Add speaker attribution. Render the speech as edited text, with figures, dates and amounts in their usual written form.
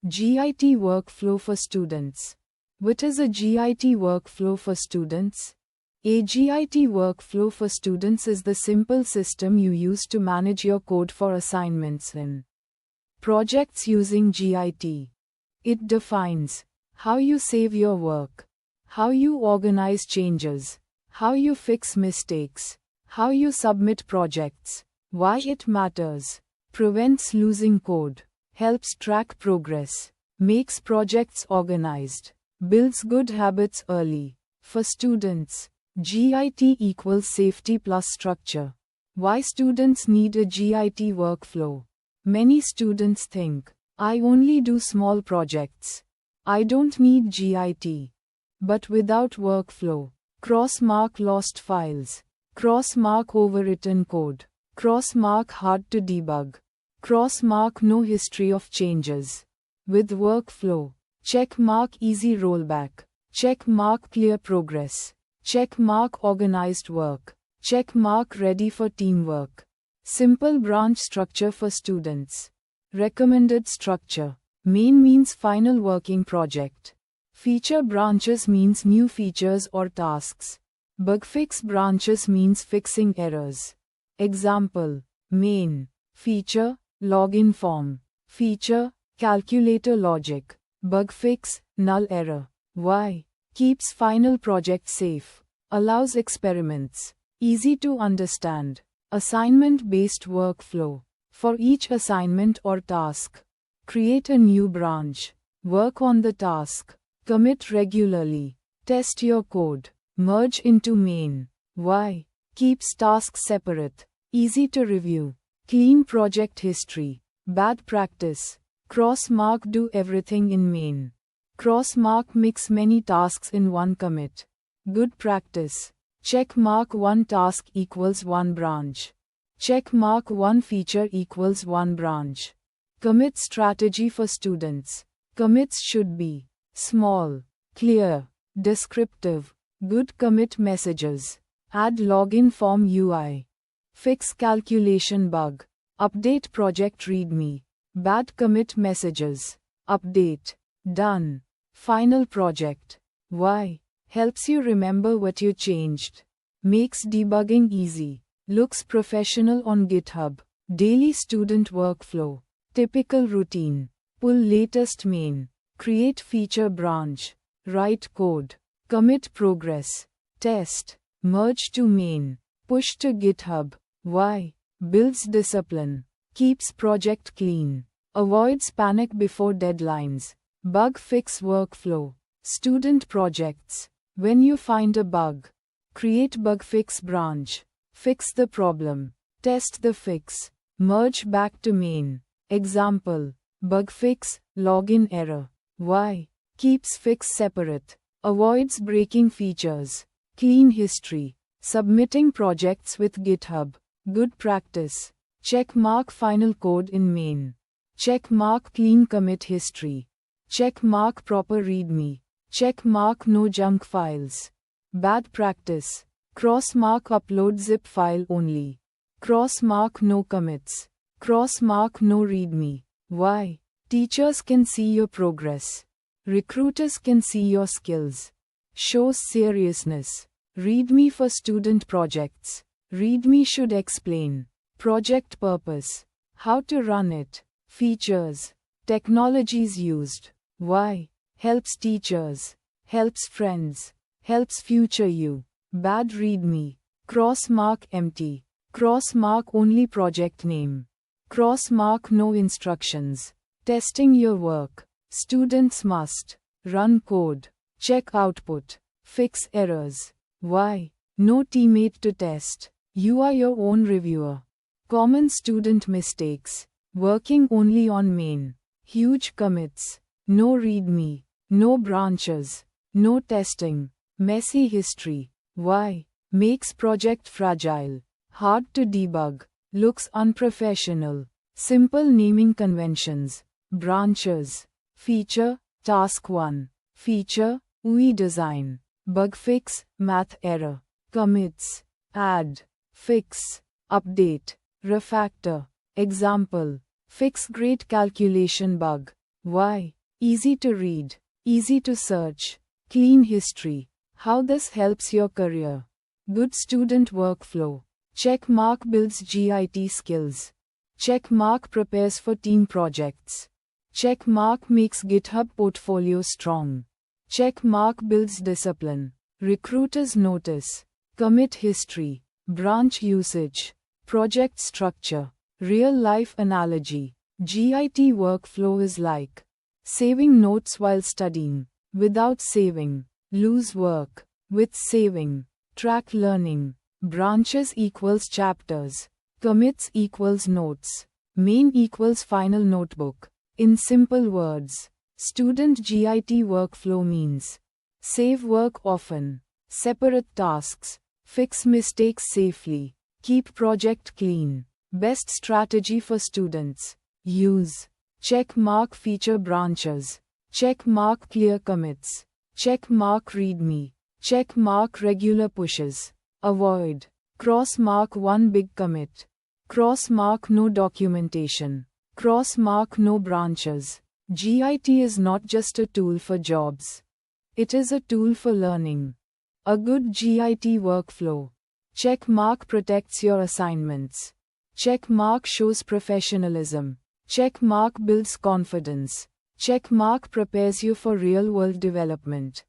Speaker 1: GIT workflow for students. What is a GIT workflow for students? A GIT workflow for students is the simple system you use to manage your code for assignments and projects using GIT. It defines how you save your work, how you organize changes, how you fix mistakes, how you submit projects, why it matters, prevents losing code, helps track progress, makes projects organized, builds good habits early. For students, GIT equals safety plus structure. Why students need a GIT workflow? Many students think, I only do small projects. I don't need GIT. But without workflow, cross-mark lost files, cross-mark overwritten code, cross-mark hard to debug, cross-mark no history of changes. With workflow, check mark easy rollback, check mark clear progress, check mark organized work, check mark ready for teamwork. Simple branch structure for students. Recommended structure. Main means final working project. Feature branches means new features or tasks. Bug fix branches means fixing errors. Example: main, feature, login form, feature, calculator logic, bug fix, null error. Why? Keeps final project safe, allows experiments, easy to understand. Assignment-based workflow. For each assignment or task, create a new branch, work on the task, commit regularly, test your code, merge into main. Why? Keeps tasks separate, easy to review, clean project history. Bad practice. Cross-mark do everything in main. Cross-mark mix many tasks in one commit. Good practice. Check mark one task equals one branch. Check mark one feature equals one branch. Commit strategy for students. Commits should be small, clear, descriptive. Good commit messages. Add login form UI. Fix calculation bug. Update project readme. Bad commit messages. Update. Done. Final project. Why? Helps you remember what you changed. Makes debugging easy. Looks professional on GitHub. Daily student workflow. Typical routine. Pull latest main. Create feature branch. Write code. Commit progress. Test. Merge to main. Push to GitHub. Why? Builds discipline. Keeps project clean. Avoids panic before deadlines. Bug fix workflow. Student projects. When you find a bug, create bug fix branch. Fix the problem. Test the fix. Merge back to main. Example: bug fix, login error. Why? Keeps fix separate. Avoids breaking features. Clean history. Submitting projects with GitHub. Good practice. Check mark final code in main. Check mark clean commit history. Check mark proper readme. Check mark no junk files. Bad practice. Cross mark upload zip file only. Cross mark no commits. Cross mark no readme. Why? Teachers can see your progress. Recruiters can see your skills. Shows seriousness. Readme for student projects. Readme should explain project purpose, how to run it, features, technologies used. Why? Helps teachers, helps friends, helps future you. Bad readme. Cross mark empty. Cross mark only project name. Cross mark no instructions. Testing your work. Students must run code, check output, fix errors. Why? No teammate to test. You are your own reviewer. Common student mistakes. Working only on main. Huge commits. No readme. No branches. No testing. Messy history. Why? Makes project fragile. Hard to debug. Looks unprofessional. Simple naming conventions. Branches. Feature, task 1. Feature, UI design. Bug fix, math error. Commits. Add. Fix. Update. Refactor. Example. Fix great calculation bug. Why? Easy to read, easy to search, clean history. How this helps your career. Good student workflow. Check mark builds GIT skills. Check mark prepares for team projects. Check mark makes GitHub portfolio strong. Check mark builds discipline. Recruiters notice. Commit history. Branch usage. Project structure. Real life analogy. GIT workflow is like saving notes while studying. Without saving, lose work. With saving, track learning. Branches equals chapters. Commits equals notes. Main equals final notebook. In simple words, student GIT workflow means save work often, separate tasks, fix mistakes safely, keep project clean. Best strategy for students. Use check mark feature branches. Check mark clear commits. Check mark readme. Check mark regular pushes. Avoid cross mark one big commit. Cross mark no documentation. Cross mark no branches. GIT is not just a tool for jobs. It is a tool for learning. A good GIT workflow. Check mark protects your assignments. Check mark shows professionalism. Check mark builds confidence. Check mark prepares you for real world development.